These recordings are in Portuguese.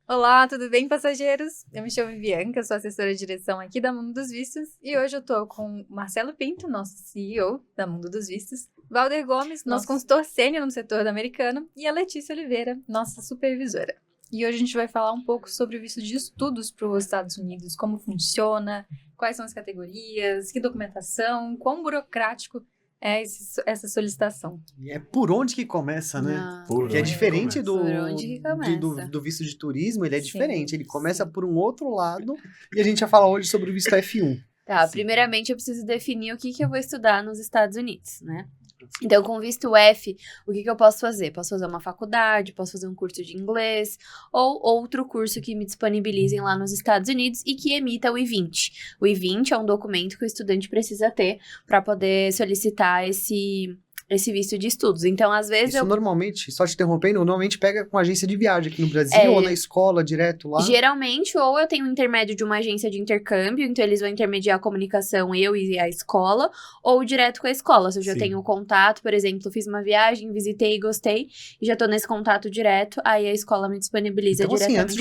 Olá, tudo bem, passageiros? Eu me chamo Bianca, sou assessora de direção aqui da Mundo dos Vistos e hoje eu tô com o Marcelo Pinto, nosso CEO da Mundo dos Vistos, Valder Gomes, nosso consultor sênior no setor do americano, e a Letícia Oliveira, nossa supervisora. E hoje a gente vai falar um pouco sobre o visto de estudos para os Estados Unidos, como funciona, quais são as categorias, que documentação, quão burocrático é essa solicitação. E é por onde que começa, né? Porque é diferente do visto de turismo, ele é diferente. Ele começa por um outro lado e a gente vai falar hoje sobre o visto F1. Tá, primeiramente eu preciso definir o que eu vou estudar nos Estados Unidos, né? Então, com visto F, o que eu posso fazer? Posso fazer uma faculdade, posso fazer um curso de inglês ou outro curso que me disponibilizem lá nos Estados Unidos e que emita o I-20. O I-20 é um documento que o estudante precisa ter para poder solicitar esse visto de estudos. Então, às vezes Isso normalmente, só te interrompendo, normalmente pega com agência de viagem aqui no Brasil ou na escola, direto lá? Geralmente, ou eu tenho um intermédio de uma agência de intercâmbio, então eles vão intermediar a comunicação, eu e a escola, ou direto com a escola. Se eu já tenho contato, por exemplo, fiz uma viagem, visitei, gostei, e já tô nesse contato direto, aí a escola me disponibiliza então, diretamente antes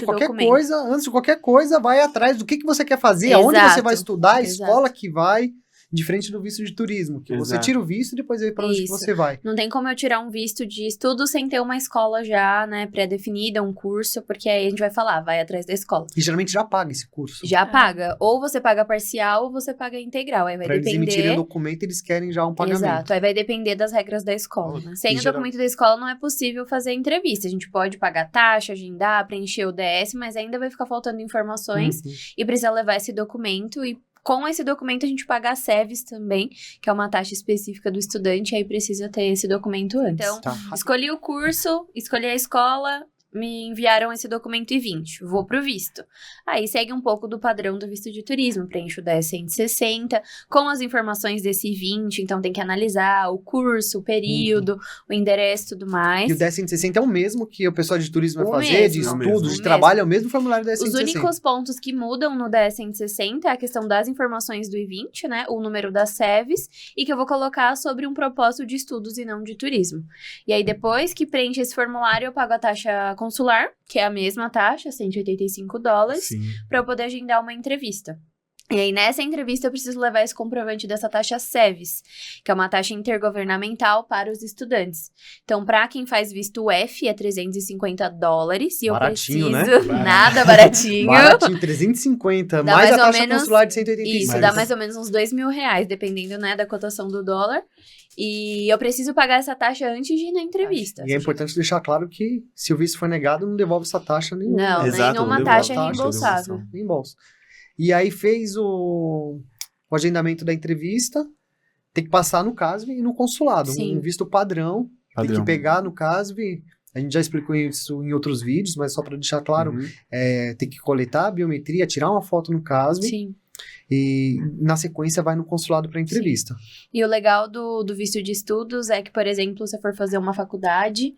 de qualquer coisa, vai atrás do que você quer fazer, aonde você vai estudar, a escola que vai... Diferente do visto de turismo, que você tira o visto e depois vê pra onde que você vai. Não tem como eu tirar um visto de estudo sem ter uma escola já, né, pré-definida, um curso, porque aí a gente vai falar, vai atrás da escola. E geralmente já paga esse curso. Já paga. Ou você paga parcial ou você paga integral. Aí vai depender... Eles emitirem o documento, eles querem já um pagamento. Exato. Aí vai depender das regras da escola, né? Sem o documento da escola não é possível fazer a entrevista. A gente pode pagar taxa, agendar, preencher o DS, mas ainda vai ficar faltando informações e precisa levar esse documento e com esse documento, a gente paga a SEVES também, que é uma taxa específica do estudante, aí precisa ter esse documento antes. Então, escolhi o curso, escolhi a escola, me enviaram esse documento I-20, vou pro visto. Aí segue um pouco do padrão do visto de turismo, preencho o 10.160, com as informações desse I-20, então tem que analisar o curso, o período, o endereço e tudo mais. E o 10.160 é o mesmo que o pessoal de turismo vai fazer, de estudos, de trabalho, é o mesmo formulário do 10.160. Os únicos pontos que mudam no 10.160 é a questão das informações do I-20, né, o número das SEVES, e que eu vou colocar sobre um propósito de estudos e não de turismo. E aí depois que preenche esse formulário, eu pago a taxa consular, que é a mesma taxa, $185, para eu poder agendar uma entrevista. E aí, nessa entrevista, eu preciso levar esse comprovante dessa taxa SEVES, que é uma taxa intergovernamental para os estudantes. Então, para quem faz visto F, é $350, e eu baratinho, preciso... Né? Nada baratinho. Baratinho, 350, dá mais a taxa menos, consular de 185. Isso, dá mais ou menos uns R$2.000, dependendo, né, da cotação do dólar. E eu preciso pagar essa taxa antes de ir na entrevista. E é importante deixar claro que, se o visto for negado, não devolve essa taxa nenhuma. Não, nenhuma taxa é reembolsável. Reembolso. E aí fez o agendamento da entrevista, tem que passar no CASV e no consulado. Um visto padrão, tem que pegar no CASV. A gente já explicou isso em outros vídeos, mas só para deixar claro, tem que coletar a biometria, tirar uma foto no CASV. Sim. E na sequência vai no consulado para entrevista. E o legal do visto de estudos é que, por exemplo, se for fazer uma faculdade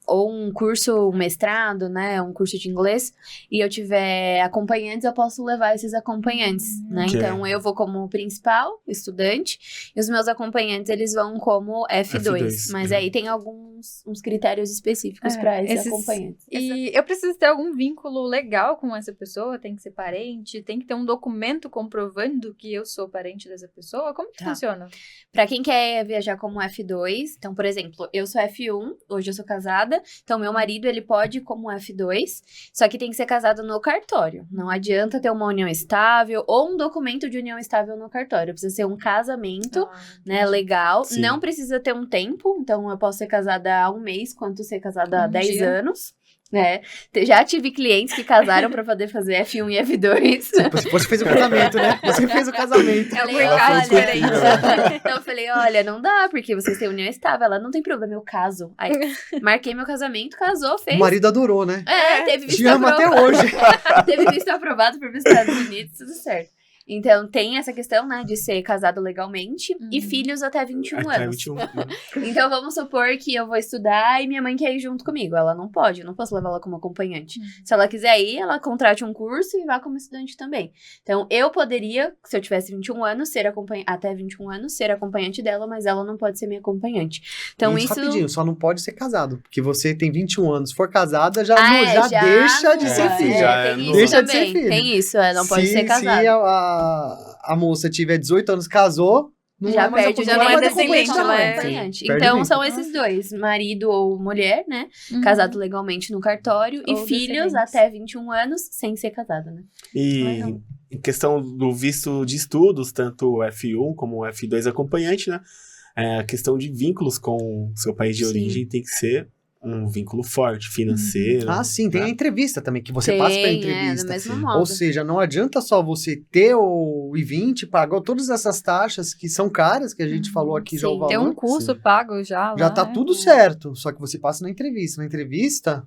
ou um curso, um mestrado, né, um curso de inglês, e eu tiver acompanhantes, eu posso levar esses acompanhantes, né? Então, eu vou como principal, estudante, e os meus acompanhantes, eles vão como F2. Mas aí tem uns critérios específicos para esses acompanhantes. E eu preciso ter algum vínculo legal com essa pessoa? Tem que ser parente? Tem que ter um documento comprovando que eu sou parente dessa pessoa? Como que funciona? Para quem quer viajar como F2, então, por exemplo, eu sou F1, hoje eu sou casada, então meu marido, ele pode ir como F2, só que tem que ser casado no cartório. Não adianta ter uma união estável ou um documento de união estável no cartório. Precisa ser um casamento, né, legal. Sim. Não precisa ter um tempo, então eu posso ser casada há 1 mês, quanto ser casada há 10 anos. Né? Já tive clientes que casaram pra poder fazer F1 e F2. Você fez o casamento, né? Você fez o casamento. Eu falei, olha, não dá, porque vocês têm união estável. Ela, não tem problema, eu caso. Aí, marquei meu casamento, casou, fez. O marido adorou, né? Teve visto aprovado. Até hoje. Teve visto aprovado por Estados Unidos, tudo certo. Então, tem essa questão, né, de ser casado legalmente e filhos até 21 Até anos. 21. Então, vamos supor que eu vou estudar e minha mãe quer ir junto comigo. Ela não pode, eu não posso levar ela como acompanhante. Se ela quiser ir, ela contrate um curso e vá como estudante também. Então, eu poderia, se eu tivesse 21 anos, até 21 anos, ser acompanhante dela, mas ela não pode ser minha acompanhante. Então, isso... Rapidinho, só não pode ser casado. Porque você tem 21 anos, for casada, já deixa de ser filho. Tem isso deixa também, de ser filho. tem isso, não pode ser casado. Se a moça tiver 18 anos, casou, não já é mais perde, já não é descendente, não ela é é acompanhante. Perde Então, o são esses dois, marido ou mulher, né? Casado legalmente no cartório Ou e filhos descendentes. até 21 anos sem ser casado, né? E Legal. em questão do visto de estudos, tanto o F1 como o F2 acompanhante, né? A questão de vínculos com o seu país de origem tem que ser um vínculo forte, financeiro. Ah, sim, tem né? a entrevista também, que você passa pra entrevista. do mesmo modo. Ou seja, não adianta só você ter o I-20, pagou todas essas taxas que são caras, que a gente falou aqui já o sim. valor. Tem um curso pago já. Já lá, tá tudo certo, só que você passa na entrevista. Na entrevista,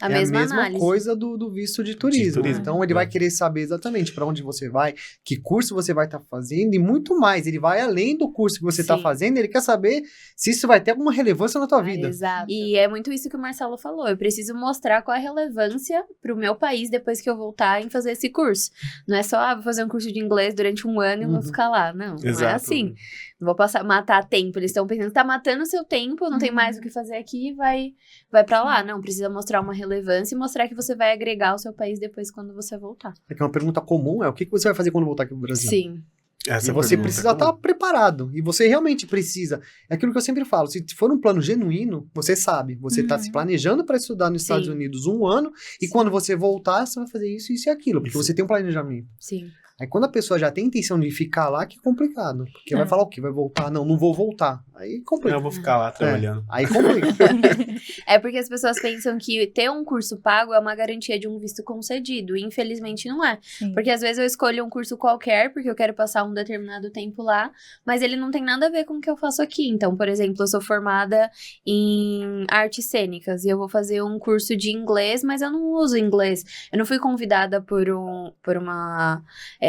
A é mesma a mesma análise. coisa do visto de turismo. turismo. Então, ele vai querer saber exatamente para onde você vai, que curso você vai estar fazendo e muito mais. Ele vai além do curso que você está Sim. fazendo, ele quer saber se isso vai ter alguma relevância na tua vida. Exato. E é muito isso que o Marcelo falou. Eu preciso mostrar qual é a relevância pro meu país depois que eu voltar em fazer esse curso. Não é só, vou fazer um curso de inglês durante um ano e vou ficar lá. Não, não Exato. é assim. Não vou matar tempo. Eles estão pensando, tá matando o seu tempo, não tem mais o que fazer aqui, vai pra lá. Não, precisa mostrar uma relevância e mostrar que você vai agregar ao seu país depois quando você voltar. É que uma pergunta comum é o que você vai fazer quando voltar aqui pro Brasil? Sim. Essa E você pergunta precisa é comum. estar preparado. E você realmente precisa. É aquilo que eu sempre falo. Se for um plano genuíno, você sabe. Você está se planejando para estudar nos Estados Sim. Unidos 1 ano. E quando você voltar, você vai fazer isso, isso e aquilo. Porque você tem um planejamento. Sim. Aí quando a pessoa já tem intenção de ficar lá, que é complicado. Porque vai falar o quê? Vai voltar? Não vou voltar. Aí complica. Eu vou ficar lá trabalhando. Aí complica. É porque as pessoas pensam que ter um curso pago é uma garantia de um visto concedido. E infelizmente não é. Sim. Porque às vezes eu escolho um curso qualquer, porque eu quero passar um determinado tempo lá, mas ele não tem nada a ver com o que eu faço aqui. Então, por exemplo, eu sou formada em artes cênicas e eu vou fazer um curso de inglês, mas eu não uso inglês. Eu não fui convidada por uma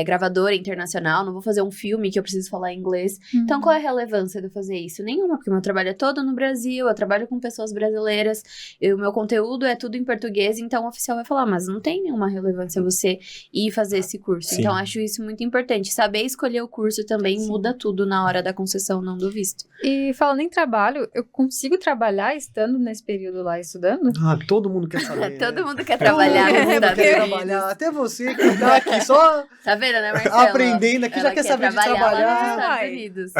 gravadora internacional, não vou fazer um filme que eu preciso falar inglês. Então, qual é a relevância de eu fazer isso? Nenhuma, porque o meu trabalho é todo no Brasil, eu trabalho com pessoas brasileiras, o meu conteúdo é tudo em português, então o oficial vai falar, mas não tem nenhuma relevância você ir fazer esse curso. Sim. Então, acho isso muito importante. Saber escolher o curso também muda tudo na hora da concessão, não do visto. E falando em trabalho, eu consigo trabalhar estando nesse período lá estudando? Ah, todo mundo quer saber. Todo mundo quer trabalhar nos Todo mundo Estados quer Unidos. trabalhar. Até você que tá aqui só Tá vendo, né, Marcelo? aprendendo aqui, já Ela quer saber de lá nos trabalhar. Estados Ai. Unidos.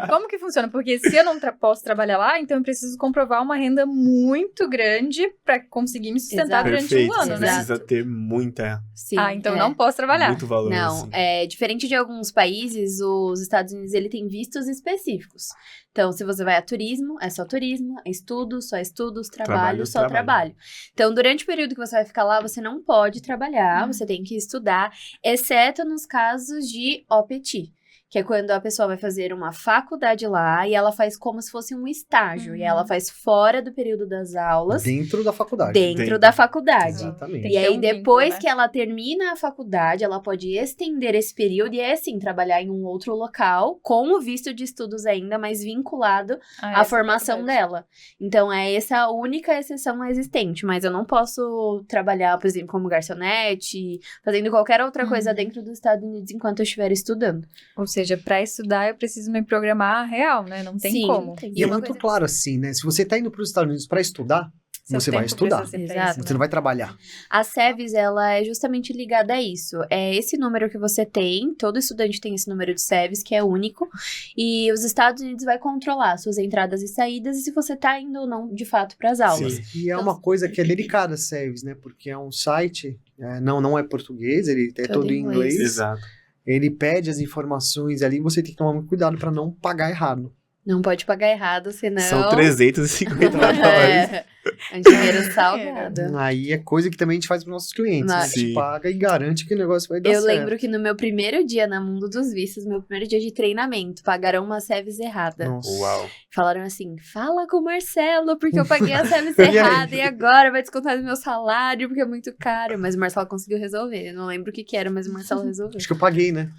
Como que funciona? Porque se eu não posso trabalhar lá, então eu preciso comprovar uma renda muito grande pra conseguir me sustentar durante Perfeito. um Você ano, né? precisa ter muita, Sim, Ah, então eu não posso trabalhar. muito valor. Não, assim. diferente de alguns países, os Estados Unidos, ele tem vistos específicos. Então, se você vai a turismo, é só turismo, é estudos, só estudos, trabalho, só trabalho. Então, durante o período que você vai ficar lá, você não pode trabalhar, você tem que estudar, exceto nos casos de OPT. Que é quando a pessoa vai fazer uma faculdade lá e ela faz como se fosse um estágio. E ela faz fora do período das aulas, Dentro da faculdade. dentro da faculdade. Exatamente. E ter aí, um depois vínculo, que ela termina a faculdade, ela pode estender esse período e, assim, trabalhar em um outro local, com o visto de estudos ainda, mas vinculado à formação dela. Então, é essa a única exceção existente. Mas eu não posso trabalhar, por exemplo, como garçonete, fazendo qualquer outra coisa dentro dos Estados Unidos enquanto eu estiver estudando. Ou seja, pra estudar eu preciso me programar real, né? Não tem Sim, como. tem. E é uma muito coisa- claro assim, né? Se você tá indo para os Estados Unidos para estudar, Seu você vai tempo estudar. precisa ser pra Exato. isso, Você né? não vai trabalhar. A SEVES, ela é justamente ligada a isso. É esse número que você tem, todo estudante tem esse número de SEVES, que é único, e os Estados Unidos vai controlar suas entradas e saídas e se você tá indo ou não, de fato, para as aulas. Sim. E é uma coisa que é delicada, Seves, né? Porque é um site, não é português, ele é todo em inglês. Exato. Ele pede as informações ali, você tem que tomar muito cuidado para não pagar errado. Não pode pagar errado, senão... São 350 dólares. É dinheiro salgado. Aí é coisa que também a gente faz para nossos clientes. A gente paga e garante que o negócio vai dar certo. Eu lembro que no meu primeiro dia na Mundo dos Vistos, meu primeiro dia de treinamento, pagaram uma SEVES errada. Nossa. Uau. Falaram assim, fala com o Marcelo, porque eu paguei a SEVES errada e agora vai descontar do meu salário, porque é muito caro. Mas o Marcelo conseguiu resolver. Eu não lembro o que era, mas o Marcelo resolveu. Acho que eu paguei, né?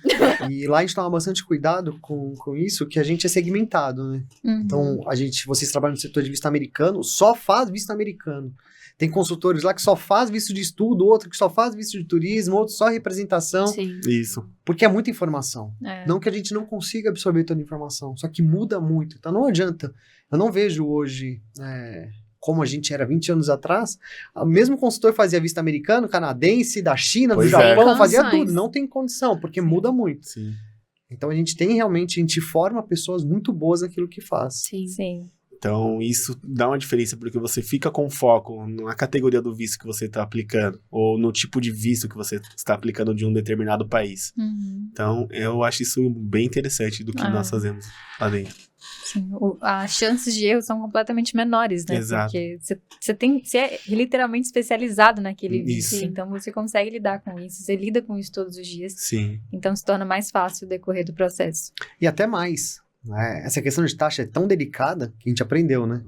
E lá a gente toma bastante cuidado com isso, que a gente é segmentado, né? Então, vocês trabalham no setor de visto americano, só faz visto americano. Tem consultores lá que só faz visto de estudo, outro que só faz visto de turismo, outro só representação. Sim. Isso. Porque é muita informação. Não que a gente não consiga absorver toda a informação, só que muda muito. Então não adianta. Eu não vejo hoje, como a gente era 20 anos atrás, o mesmo consultor fazia visto americano, canadense, da China, do Japão, fazia tudo. Não tem condição, porque muda muito. Sim. Então a gente forma pessoas muito boas naquilo que faz. Sim. Então, isso dá uma diferença, porque você fica com foco na categoria do visto que você está aplicando, ou no tipo de visto que você está aplicando de um determinado país. Então, eu acho isso bem interessante do que nós fazemos lá dentro. Sim, as chances de erro são completamente menores, né? Exato. Porque você é literalmente especializado naquele visto, Isso. então você consegue lidar com isso, você lida com isso todos os dias. Sim. Então se torna mais fácil o decorrer do processo. E até mais. Essa questão de taxa é tão delicada que a gente aprendeu, né?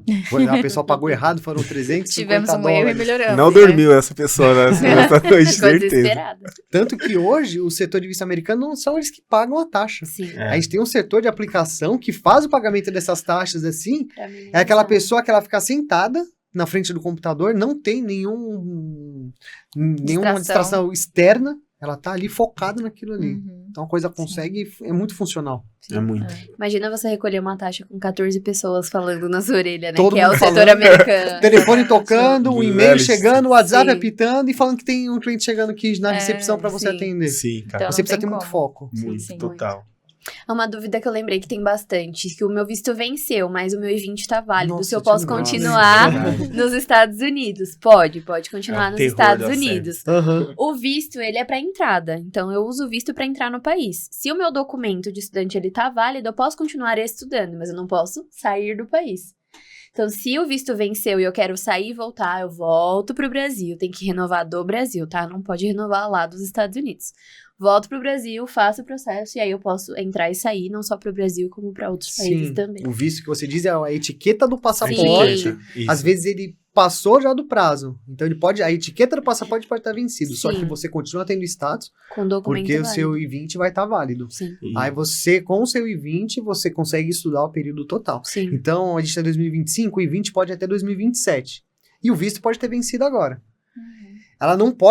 A pessoa pagou errado, foram 350 Tivemos um dólares. erro e melhoramos. Não dormiu essa pessoa nessa noite, Ficou certeza. desesperada. Tanto que hoje o setor de visto americano não são eles que pagam a taxa. Sim. A gente tem um setor de aplicação que faz o pagamento dessas taxas assim. É aquela pessoa que ela fica sentada na frente do computador, não tem nenhuma distração externa. Ela tá ali focada naquilo ali. Então a coisa consegue, é muito funcional. É muito. Imagina você recolher uma taxa com 14 pessoas falando na sua orelha, né? Todo que é o mundo setor falando. americano. Telefone tocando, um e-mail chegando, o WhatsApp Sim. apitando e falando que tem um cliente chegando aqui na recepção para você atender. Sim, cara. Então, Você não precisa tem ter muito como. foco. Muito, total. É uma dúvida que eu lembrei que tem bastante, que o meu visto venceu, mas o meu I-20 tá válido. Nossa, se eu posso tinha um continuar negócio. nos Estados Unidos? Pode continuar É o nos terror Estados da Unidos. O visto, ele é para entrada, então eu uso o visto para entrar no país. Se o meu documento de estudante ele tá válido, eu posso continuar estudando, mas eu não posso sair do país. Então, se o visto venceu e eu quero sair e voltar, eu volto pro Brasil. Tem que renovar do Brasil, tá? Não pode renovar lá dos Estados Unidos. Volto pro Brasil, faço o processo e aí eu posso entrar e sair, não só pro Brasil, como para outros países também. O visto que você diz é a etiqueta do passaporte. Sim. Às vezes ele passou já do prazo. Então a etiqueta do passaporte pode estar vencido. Só que Sim. você continua tendo status, Com documento porque o válido. seu I-20 vai estar válido. Sim. Aí você, com o seu I-20, você consegue estudar o período total. Sim. Então, a gente está em 2025, o I-20 pode ir até 2027. E o visto pode ter vencido agora.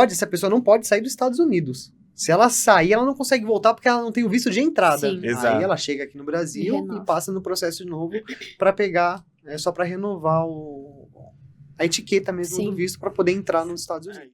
Essa pessoa não pode sair dos Estados Unidos. Se ela sair, ela não consegue voltar porque ela não tem o visto de entrada. Sim. Exato. Aí ela chega aqui no Brasil E renova. e passa no processo de novo para pegar, só para renovar a etiqueta mesmo Sim. do visto para poder entrar nos Estados Unidos.